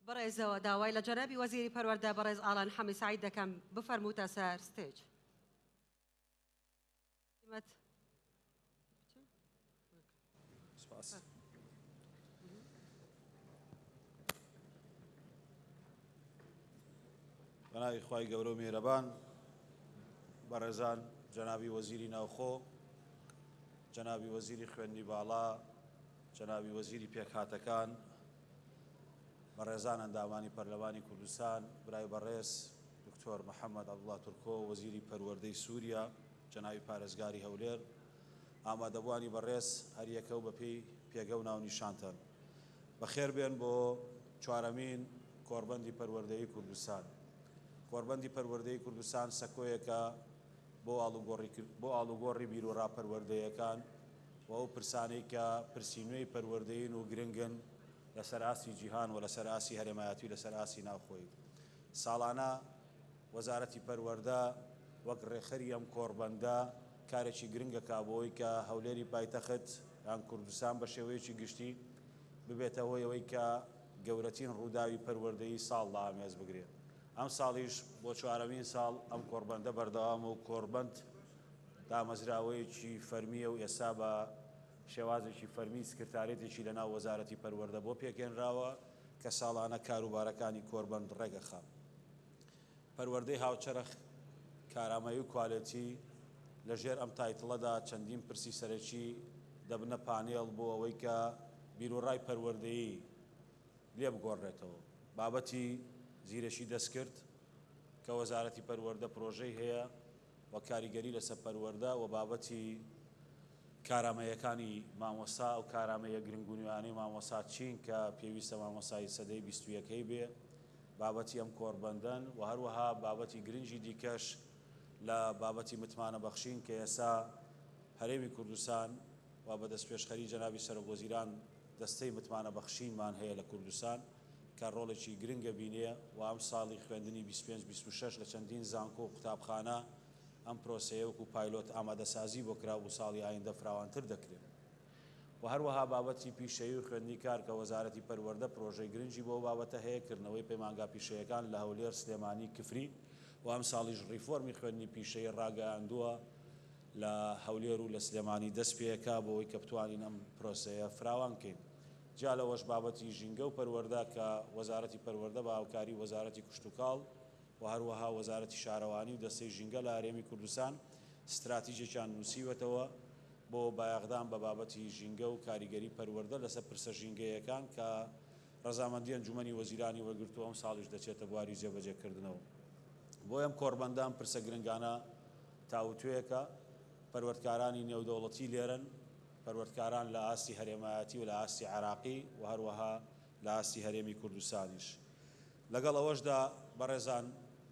بەڕێزەوە داوای لە جەنابی وەزیری پەروەردە بەڕێز ئاڵان حەمی سعید دەکەم بفەرمووتە سەر ستێج. سپاس. بەناوی خوای گەورە و میهرەبان، بەڕێزان، جەنابی وەزیری ناوخۆ، جەنابی وەزیری خوێندنی باڵا، جەنابی وەزیری پێکهاتەکان، بەڕێزان ئەندامانی پەرلەمانی کوردستان، برای بەڕێز دکتۆر محەممەد عەبدوڵڵا تورکۆ وەزیری پەروەردەی سووریا، جەنابی پارێزگاری هەولێر، ئامادەبوانی بەڕێز هەریەکە و بەپێی پێگە و ناونیشانتان، بەخێر بێن بۆ چوارەمین کۆڕبەندی پەروەردەیی کوردستان. کۆڕبەندی پەروەردەیی کوردستان سەکۆیەکە بۆ ئاڵوگۆڕی بیرۆڕاپەروەردەیەکان و ئەو پرسانەی کە پرسینوێی پەروەردەین و گرنگن لەسەر ئاسی جیهان و لەسەر ئاسی هەرێمایەتی و لەسەر ئاسی ناوخۆی. ساڵانە وەزارەتی پەروەردە وەک ڕێخەری ئەم کۆڕبەندە کارێکی گرنگەکا بۆەوەی کە هەولێری پایتەخت یان کوردستان بە شێوەیەکی گشتی ببێتەوە ئەوەی کە گەورەترین ڕووداوی پەروەردەیی ساڵدا ئامێز بگرێت. ئەم ساڵیش بۆ چوارەمین ساڵ ئەم کۆڕبەندە بەردەوام و کۆڕبەند دامەزراوەیەکی فەرمیە و ئێستا بە شێوازێکی فەرمی سکرتارێتێکی لەناو وەزارەتی پەروەردە بۆ پێکێنراوە کە ساڵانە کاروبارەکانی کۆڕبەند ڕێگەخات. پەروەردەی هاوچەرخ کارامەیی و کوالێتی لەژێر ئەم تایتڵەدا چەندین پرسی سەرەکی دەبنە پانێڵ بۆ ئەوەی کە بیرۆڕای پەروەردەیی لێ بگۆڕێتەوە. بابەتی زیرەشی دەستکرد کە وەزارەتی پەروەردە پرۆژەی هەیە و کاریگەری لەسەر پەروەردە و بابەتی کارامەیەکانی مامۆستا و کارامەیە گرنگونیوانەی مامۆستا چین کە پێویستە مامۆستای سەدەی 21ەکەی بێ، بابەتی ئەم کۆڕبەندەن و هەروەها بابەتی گرنگی دیکەش لە بابەتی متمانە بەخشین کە ئێستا هەرێمی کوردستان و بە دەستپێشخەری جەنابی سەرۆکوەزیران دەستەی متمانە بەخشینمان هەیە لە کوردستان کە ڕۆڵێکی گرنگە بینێ و ئەم ساڵی خوێندنی 25-26 لە چەندین زانکۆ و قوتابخانە ئەم پرۆسەیە وەکو پایلۆت ئامادەسازی بۆ کرا و ساڵی ئایندە فراوانتر دەکرێت. و هەروەها بابەتی پیشەیی و خوێندنی کار کە وەزارەتی پەروەردە پرۆژەی گرنگی بۆ بابەتە هەیە، کردنەوەی پەیمانگا پیشەیەکان لە هەولێر، سلێمانی، کفری و ئەم ساڵیش ڕیفۆرمی خوێندنی پیشەیی ڕاگەیاندووە لە هەولێر و لە سلێمانی دەست پێیەکا بۆەوەی کە بتوانین ئەم پرۆسەیە فراوان بکەین. جا لەوەش بابەتی ژینگە و پەروەردە کە وەزارەتی پەروەردە بە هاوکاری وەزارەتی کشتوکاڵ و هەروەها وەزارەتی شارەوانی و دەستەی ژینگە لە هەرێمی کوردستان استراتیژێکیان نووسیوەتەوە بۆ بایەغدان بە بابەتی ژینگە و کاریگەری پەروەردە لەسەر پرسە ژینگەیەکان کە ڕەزامەندی ئەنجومەنی وەزیرانی وەرگرتووە ئەم ساڵیش دەچێتە بواری جێبەجێکردنەوە. بۆ ئەم کۆڕبەندان پرسە گرنگانە تاوتوێیەکە، پەروەردکارانی نێودەوڵەتی لێرن، پەروەردکاران لە ئاستی هەرێمایەتی و لە ئاستی عێراقی و هەروەها لە ئاستی هەرێمی کوردستانیش. لەگەڵ ئەوەشدا بەڕێزان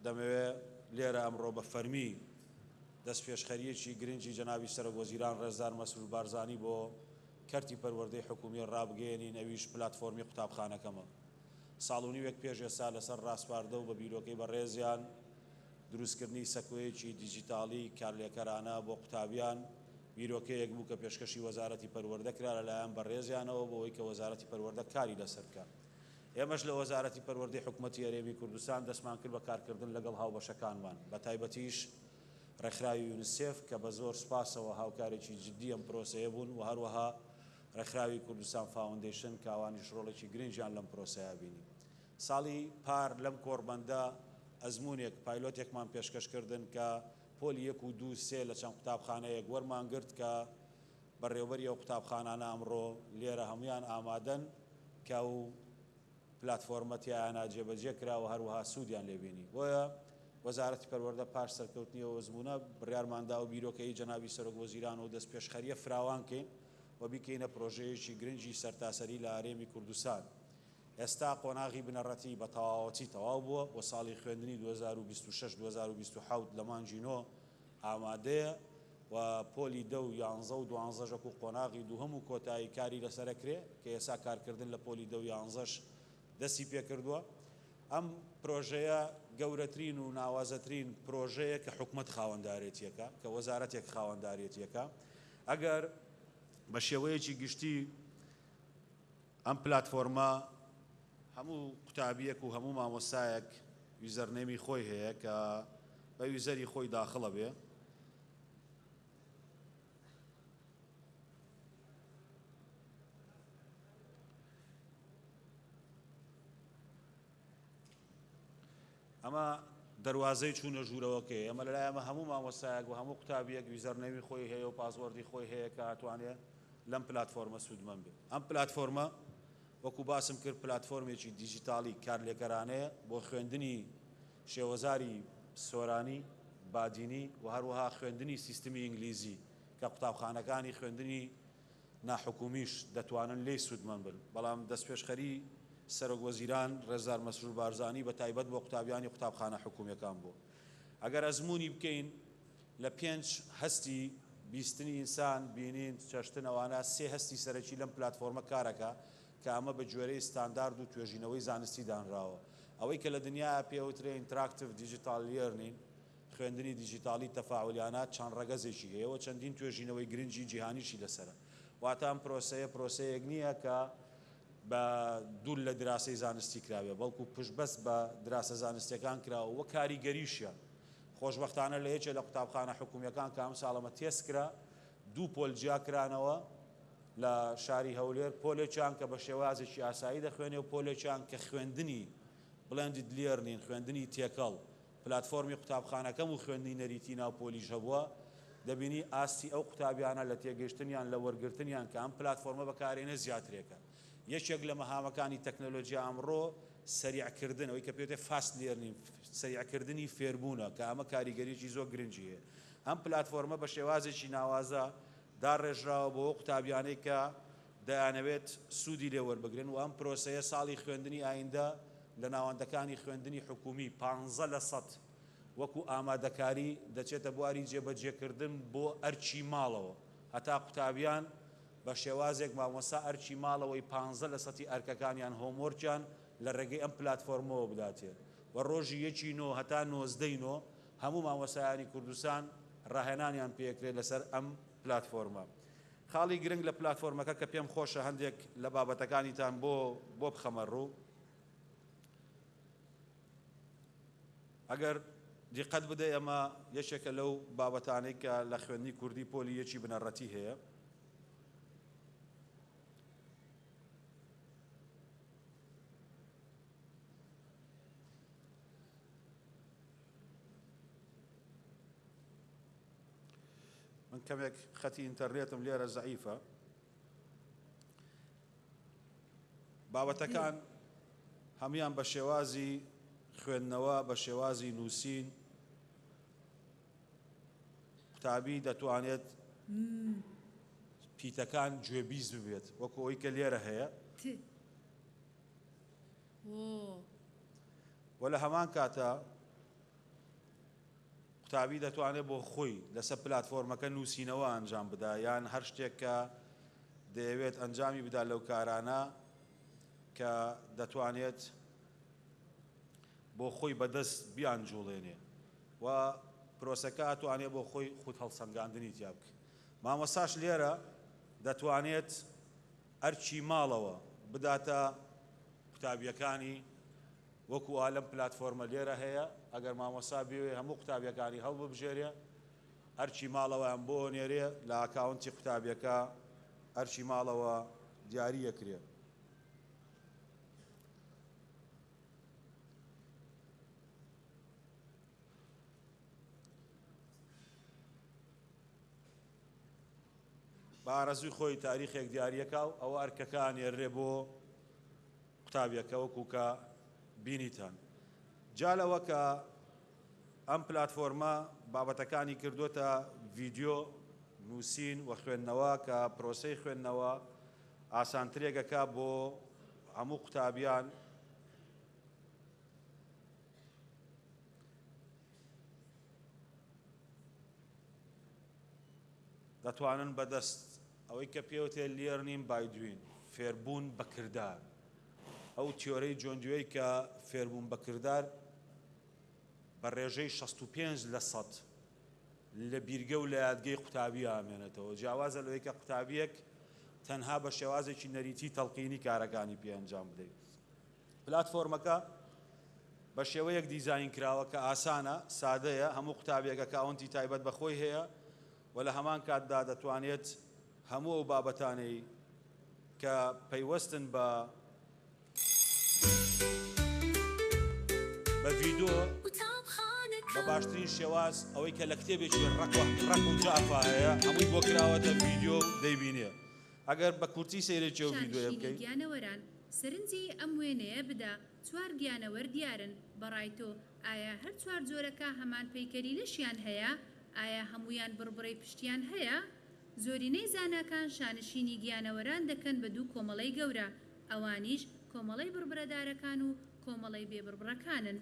دەمەوێت لێرە ئەمڕۆ بە فەرمی دەست پێشخەریەکی گرنگی جەنابی سەرۆکوەزیران ڕێزدار مەسعود بارزانی بۆ کەرتی پەروەردەی حکومی ڕابگەێنین، ئەویش پلاتفۆرمی قوتابخانەکەمە. ساڵ و نیوێک پێش ئێستا لەسەر ڕاستپاردە و بە بیرۆکەی بەڕێزیان دروستکردنی سەکۆیەکی دیجیتاڵی کارلێکەرانە بۆ قوتابیان بیرۆکەیەک بوو کە پێشکەشی وەزارەتی پەروەردە کرا لەلایەن بەڕێزیانەوە بۆەوەی کە وەزارەتی پەروەردە کاری لەسەر بکات. ئێمەش لە وەزارەتی پەروەردەی حکوومەتی هەرێمی کوردستان دەستمان کرد بە کارکردن لەگەڵ هاوبەشەکانمان، بە تایبەتیش ڕێکخراوی یونیسێف کە بە زۆر سپاسەوە هاوکارێکی جددی ئەم پرۆسەیە بوون و هەروەها ڕێکخراوی کوردستان فاوندیشن کە ئەوانیش ڕۆڵێکی گرنگیان لەم پرۆسەیە بینی. ساڵی پار لەم کۆڕبەندە ئەزمونێک پایلۆتێکمان پێشکەشکردن کە پۆلی 1 و 2 3 لە چەند قوتابخانەیەک وەرمان گرت کە بەڕێوەبەری ئەو قوتابخانانە ئەمڕۆ لێرە هەمویان ئامادەن کە و پلاتفۆرمەتیانە جێبەجێ کراوە هەروەها سوودیان لێبینی. بۆیە وەزارەتی پەروەردە پاش سەرکەوتنیەوە زمونە بڕیارماندا و بیرۆکەی جەنابی سەرۆکوەزیران و دەست پێشخەریە فراوانکەین و بیکەینە پرۆژەیەکی گرنگی سەرتاسەری لە هەرێمی کوردستان. ئێستا قۆناغی بنەڕەتی بە تەواوەتی تەواو بووە و ساڵی خوێندنی 2026-2027 لە مانگی نۆ ئامادەیە و پۆلی 10 و 11 و 12 و قۆناغی دووهەم و کۆتایی کاری لەسەرەکرێ کە ئێستا کارکردن لە پۆلی 10 و 11 دەستی پێکردووە. ئەم پرۆژەیە گەورەترین و ناوازەترین پرۆژەیە کە حکوومەت خاوەندارێتیەکە کە وەزارەتێک خاوەندارێتیەکە. ئەگەر بە شێوەیەکی گشتی ئەم پلاتفۆرمە هەموو قوتابیەک و هەموو مامۆستایەک یوزەرنێمی خۆی هەیە کە بە یوزەری خۆی داخڵە بێ. ئەمە دەواازەی چوونە ژوورەوەکەی ئەمە لەلای ئەمە هەموو مامۆستایەک و هەموو قوتابیەک یوزەرنێمی خۆی هەیە و پاسوەردی خۆی هەیە کە هاتوانێت لەم پلاتفۆرمە سوودمەند بێت. ئەم پلاتفۆرمە وەکو باسم کرد پلاتفۆرمێکی دیجیتالی کارلێکەرانەیە بۆ خوێندنی شێوەزاری سۆرانی بادینی و هەروەها خوێندنی سیستمی ئینگلیزی کە قوتابخانەکانی خوێندنی ناحکومیش دەتوانن لێی سوودمەند بن. بەڵام دەستپێشخەری سەرۆک وەزیران ڕێزار مەسرور بارزانی بە تایبەت بۆ قوتابیانی قوتابخانە حکوومیەکان بوو. ئەگەر ئەزمموی بکەین لە 5 هەستی بیستنی ئینسان بینین چەشتن ئەوانە 3 هەستی سەرەکی لەم پلاتفۆرمە کارەکە کە ئەمە بە گوێرەی ستاندارد و توێژینەوەی زانستی دانراوە. ئەوەی کە لە دنیا پێوترێ ئینتراکتیڤ دیجیتال لێرنین خوێندنی دیجیتالی تەفاعولیانە چەند ڕەگەزێکی هەیەەوە چەندین توێژینەوەی گرنگی جیهانیشی لەسرە. واتە ئەم پرۆسەیەک نییە کە بە دوور لە دراسی زانستی کراوێ بەڵکو پشتبەست بە دراسە زانستیەکان کراوە وە کاریگەریشیە. خۆشبەختانە لە یەکێک لە قوتابخانە حکوومیەکان کە ئەم ساڵەمە تێسکرا 2 پۆل جیاکرانەوە لە شاری هەولێر، پۆلێکیان کە بە شێوازێکی ئاسایی دەخوێنێ و پۆلێکیان کە خوێندنی بڵێندید لێرنین خوێندنی تێکەڵ پلاتفۆرمی قوتابخانەکەم و خوێندنی نەریتی ناوپۆلیش هەبووە. دەبینی ئاستی ئەو قوتابیانە لە تێگەشتنیان لە وەرگرتنیان کە ئەم پلاتفۆرمە بەکارێنە زیاترێکە. یەکێک لە مەهامەکانی تەکنۆلۆژیا ئەمڕۆ سەریعکردن ئەوەی کە پێوتێ فاست لێرنین سەریعکردنی فێربوونە کە ئەمە کاریگەریی زۆر گرنگی هەیە. ئەم پلاتفۆرمە بە شێوازێکی ناوازە داڕێژراوە بۆ قوتابیانەی کە دەیانەوێت سوودی لێ وەربگرن و ئەم پرۆسەیە ساڵی خوێندنی ئایندە لە ناوەندەکانی خوێندنی حکومی 15% وەکو ئامادەکاری دەچێتە بواری جێبەجێکردن بۆ ئەرچی ماڵەوە هەتا قوتابیان بە شێوازێک مامۆستا ئەرچی ماڵەوەی 15% ئەرکەکانیان هۆمۆرجیان لە ڕێگەی ئەم پلاتفۆرمەوە بداتێت و ڕۆژی 1 هەتا 19 هەموو مامۆستایانی کوردستان ڕاهێنانیان پێکرێت لەسەر ئەم پلاتفۆرمە. خاڵی گرنگ لە پلاتفۆرمەکە کە پێم خۆشە هەندێک لە بابەتەکانیتان بۆ بخەمە ڕوو. ئەگەر دیقەت بدە ئەمە یەکێکە لەو بابەتانەی کە لە خوێندنی کوردی پۆلی یەکی بنەڕەتی هەیە. من کەمێک خەتی ئینتەرنێتم لێرە زەعیفە. بابەتەکان هەمویان بە شێوازی خوێندنەوە بە شێوازی نووسین قوتابی دەتوانێت پیتەکان گوێبیست ببێت وەکو ئەوەی کە لێرە هەیە و لە هەمان کاتە قوتابی دەتوانێت بۆ خۆی لەسەر پلاتفۆرمەکە نووسینەوە ئەنجام بدا یان هەر شتێک کە دەیەوێت ئەنجامی بدا لەو کارانە کە دەتوانێت بۆ خۆی بەدەست بیانجوڵێنێ و پرۆسەکە ئەتوانێت بۆ خۆی خود هەڵسەنگاندنی تیا بکە. مامۆستاش لێرە دەتوانێت ئەرچی ماڵەوە بداتە قوتابیەکانی وەکو ئالەم پلاتفۆرمە لێرە هەیە. ئەگەر مامۆستا بوێ هەموو قوتابیەکانی هەڵببژێرێ ئەرچی ماڵەوەیان بۆ نێرێ لە ئاکاونتی قوتابیەکە ئەرچی ماڵەوە دیاریەکرێ. بە ئارەزووی خۆی تاریخێک دیاریەکە و ئەوە ئەرکەکان ێڕێ بۆ قوتابیەکە وەکو کە بینیتان. جالەوە کە ئەم پلاتفۆرمە بابەتەکانی کردوتە ڤیدیۆ نووسین و خوێندنەوە کە پرۆسەی خوێندنەوە ئاسانترێکەکە بۆ هەموو قوتابیان دەتوانن بەدەست ئەوەی کە پێوتێ learning by doing فێربوون بە کردار. ئەو تیۆرەی جۆندوێی کە فێربوون بە کردار بە ڕێژەی 65% لە بیرگە و لە یادگەی قوتابی ئامێنێتەوە جیاوازە لەوەی کە قوتابیەک تەنها بە شێوازێکی نەریتی تەڵقینی کارەکانی پێ ئەنجام بدەیت. پلاتفۆرمەکە بە شێوەیەک دیزاین کراوە کە ئاسانە سادەیە هەموو قوتابێک ئەکاونتی تایبەت بەخۆی هەیە و لە هەمان کاتدا دەتوانێت هەموو ئەو بابەتانەی کە پەیوەستن بە ڤیدیۆ بە باشترین شێواز ئەوەی کە لە کتێبێکی ڕق و جافا هەیە هەمووی بۆ کراوەتە ڤیدیۆ دەیبینێ ئەگەر بە کورتی سەیرێکی ئەو ڤیدیۆیە بکەیت گیانەوەران سەرنجی ئەم وێنەیە بدە چوار گیانەوەر دیارن بەڕای تۆ ئایا هەر چوار جۆرەکە هەمان پەیکەری لەشیان هەیە ئایا هەمویان بڕبڕی پشتیان هەیە زۆرینەی زاناکان شانشینی گیانەوەران دەکەن بە دوو کۆمەڵەی گەورە ئەوانیش کۆمەڵەی بربرەدارەکان و کۆمەڵەی بێبربڕەکانن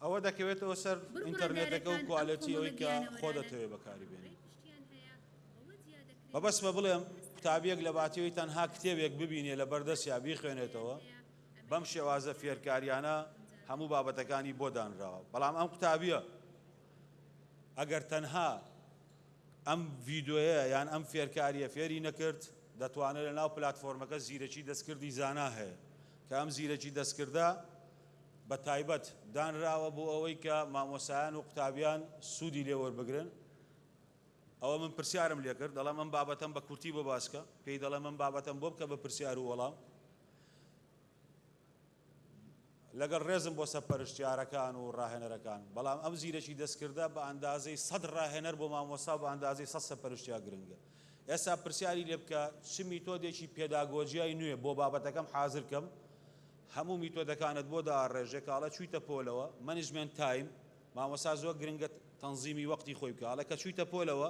ئەوە دەکەوێتەوە سەر ئینتەرنێتەکە و کواڵەتی ئەوەی کە خۆ دەتەوێت بەکاری بێنێت بەبەست بە بڵێم قوتابیەک لە باتیەوەی تەنها کتێبێک ببینێ لە بەردەستیا بیخوێنێتەوە بەم شێوازە فێرکاریانە هەموو بابەتەکانی بۆ دانراوە بەڵام ئەم قوتابیە ئەگەر تەنها ئەم ڤیدیۆیە یان ئەم فێرکاریە فێری نەکرد دەتوانێت لە ناو پلاتفۆرمەکە زیرەکی دەستکردی زانا هەیە کە ئەم زیرەکی دەستکردە بە تایبەت دانراوە بۆ ئەوەی کە مامۆسایان و قوتابیان سوودی لێ وەربگرن ئەوە من پرسیارم لێ کرد دەڵام من بابەتەم بە کورتی بۆ باسکە پێی دەڵێ من بابەتەم بۆ بکە بە پرسیار و وەڵام لەگەڵ ڕێزم بۆ سەرپەرشتیارەکان و ڕاهێنەرەکان بەڵام ئەم زیرەکی دەستکردە بە ئەندازەی 100 ڕاهێنەر بۆ مامۆستا بە ئەندازەی 100 سەرپەرشتیار گرنگە ئێستا پرسیاری لێ بکە چ میتۆدێکی پێداگۆجیای نوێ بۆ بابەتەکەم حازر کەم هەموو میتۆدەکانت بۆ داڕێژێ کاڵە چوویتە پۆلەوە مەنیجمنت تایم مامۆستا زۆر گرنگە تەنزیمی وەقتی خۆی بکە کە چوویتە پۆلەوە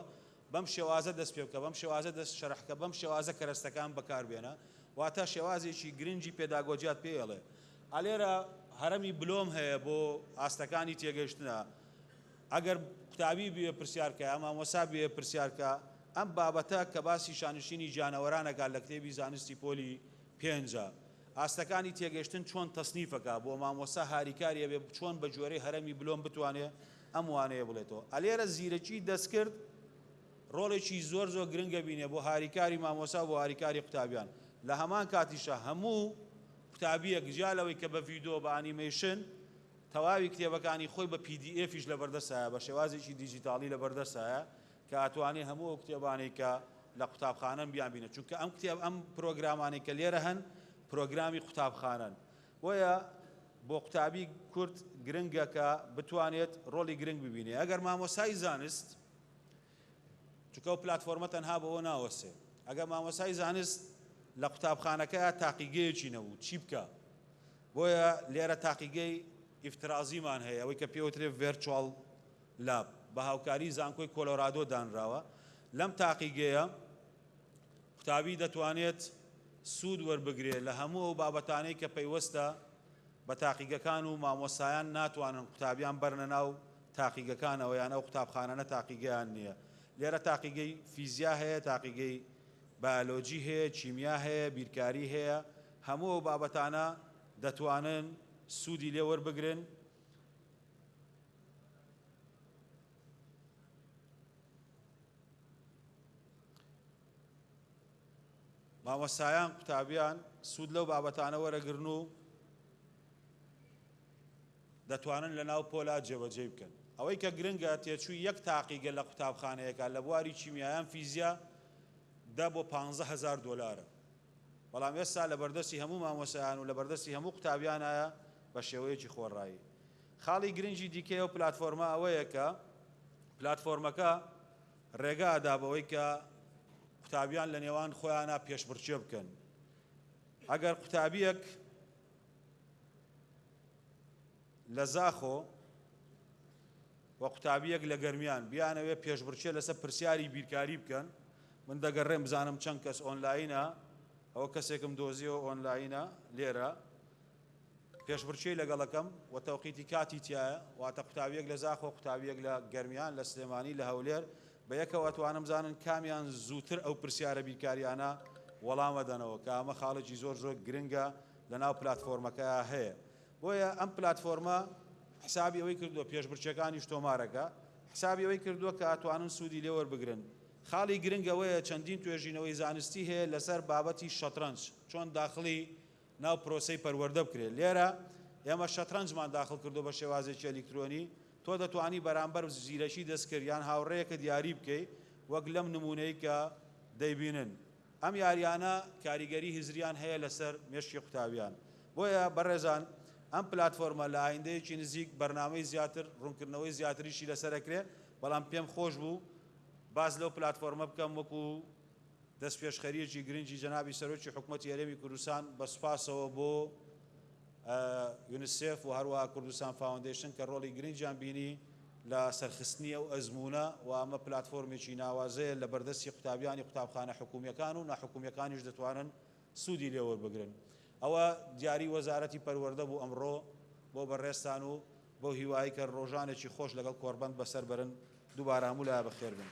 بەم شێوازە دەست پێ بکە بەم شێوازە دەست شەرحکە بەم شێوازە کەرەستەکان بەکاربێنە واتە شێوازێکی گرنگی پێداگۆجیات پێڵێ ئالێرە هەرەمی بلۆم هەیە بۆ ئاستەکانی تێگەشتنە ئەگەر قوتابی بێ پرسیارکە یا مامۆسا بێ پرسیارکە ئەم بابەتە کە باسی شانشینی جانەوەرانەکە لە کتێبی زانستی پۆلی 5 ئاستەکانی تێگەشتن چۆن تەسنیفەکە بۆ مامۆسا هاریکاریە بێ چۆن بە جۆرەی هەرەمی بلۆم بتوانێت ئەم وانەیە بڵێتەوە ئەلێرە زیرەکی دەستکرد ڕۆڵێکی زۆر گرنگە بینێ بۆ هاریکاری مامۆسا بۆ هاریکاری قوتابیان لە هەمان کاتیشە هەموو قوتابیەک جالەوەی کە بە ڤیدیۆ بە ئانیمەیشن تەواوی کتێبەکانی خۆی بە PDFیش لە بەردەستایە بە شێوازێکی دیجیتاڵی لە بەردەستایە کە ئەتوانێت هەموو ئەو کتێبانەی کە لە قوتابخانەن بیان بینێت چونکە ئەم کتێب ئەم پرۆگرامانەی کە لێرە هەن پرۆگرامی قوتابخانەن بۆیە بۆ قوتابی کورد گرنگە کە بتوانێت ڕۆڵی گرنگ ببینێ ئەگەر مامۆسای زانست چونکە ئەو پلاتفۆرمە تەنها بەوە ناوەسێ ئەگەر مامۆسای زانست لە قوتابخانەکە تاقیگەیەکی نەبوو چی بکە بۆیە لێرە تاقیگەی ئیفترازیمان هەیە ئەوەی کە پێوترێ ڤێرچوال لاب بە هاوکاری زانکۆی کۆلۆرادۆ دانراوە لەم تاقیگەیە قوتابی دەتوانێت سوود وەربگرێت لە هەموو ئەو بابەتانەی کە پەیوەستە بە تاقیگەکان و مامۆسایان ناتوانن قوتابیان بەرنە ناو تاقیگەکانەوە یان ئەو قوتابخانەنە تاقیگەیان نییە لێرە تاقیگەی فیزیا هەیە تاقیگەی بایۆلۆجی هەیە چیمیا هەیە بیرکاری هەیە هەموو ئەو بابەتانە دەتوانن سوودی لێ وەربگرن مامۆسایان قوتابیان سوود لەو بابەتانە وەرەگرن و دەتوانن لە ناو پۆلا جێبەجێ بکەن ئەوەی کە گرنگە تێچووی یەک تاقیگە لە قوتابخانەیەکە لە بواری چیمیایان فیزیا دا بۆ 15,000 دۆلارە بەڵام ئێستا لە بەردەستی هەموو مامۆسایان و لە بەردەستی هەموو قوتابیانایە بە شێوەیەکی خۆڕایی خاڵی گرنگی دیکەی ئەو پلاتفۆرمە ئەوەیە کە پلاتفۆرمەکە ڕێگادا بەوەی کە قوتابیان لە نێوان خۆیانە پێشبڕکێ بکەن ئەگەر قوتابیەک لە زاخۆ و قوتابیەک لە گەرمیان بیانەوێ پێشبڕکێ لەسەر پرسیاری بیرکاری بکەن من دەگەڕێم بزانم چەند کەس ئۆنلاینە ئەوە کەسێکم دۆزیەوە ئۆنلاینە لێرە پێشبڕکێی لەگەڵەکەم و تەوقیتی کاتی تایە واتە قوتابیەک لە زاخۆ قوتابیەک لە گەرمیان لە سلێمانی لە هەولێر بە یەکەوە ئەتوانم زانن کامیان زووتر ئەو پرسیارە بیرکاریانە وەڵامە دەنەوە کە ئەمە خاڵێکی زۆر گرنگە لە ناو پلاتفۆرمەکە هەیە بۆیە ئەم پلاتفۆرمە حسابی ئەوەی کردووە پێشبڕکێکانیش تۆمارەکە حسابی ئەوەی کردووە کە ئەتوانن سوودی لێ وەربگرن خاڵی گرنگەوەیە چەندین توێژینەوەی زانستی هەیە لەسەر بابەتی شەترەنج چۆن داخلی ناو پرۆسەی پەروەردە بکرێت. لێرە ئێمە شەترەنجمان داخل کردو بە شێوازێکی ئەلیکترۆنی، تۆ دەتوانی بەرامبەر زیرەکی دەستکردیان هاوڕێیەکە دیاری بکەیت وەک لەم نمونەی کە دەیبینن. ئەم یاریانە کاریگەری هزریان هەیە لەسەر مێشکی قوتابیان. بۆیە بەڕێزان ئەم پلاتفۆرمە لە ئایندەیەکی نزیک بەرنامەی زیاتر ڕوونکردنەوەی زیاتریشی لەسەرەکرێ، بەڵام پێم خۆش بوو باز لەو پلاتفۆرمە بکەم وەکو دەست پێشخەریەکی گرنگی جەنابی سەرۆکی حکوومەتی هەرێمی کوردستان بە سوپاسەوە بۆ یونیسف و هەروەها کوردستان فاوندیشن کە ڕۆڵی گرنگیان بینی لە سەرخستنی ئەو ئەزمونە و ئەمە پلاتفۆرمێکی ناوازەیە لە بەردەستی قوتابیانی قوتابخانە حکوومیەکان و ناحکوومیەکانیش دەتوانن سوودی لێوەربگرن. ئەوە دیاری وەزارەتی پەروەردە بوو ئەمڕۆ بۆ بەڕێستان و بۆ هیوایی کە ڕۆژانێکی خۆش لەگەڵ کۆربەند بەسەر بەرن. دووبارە هەموو لای بەخێر بن.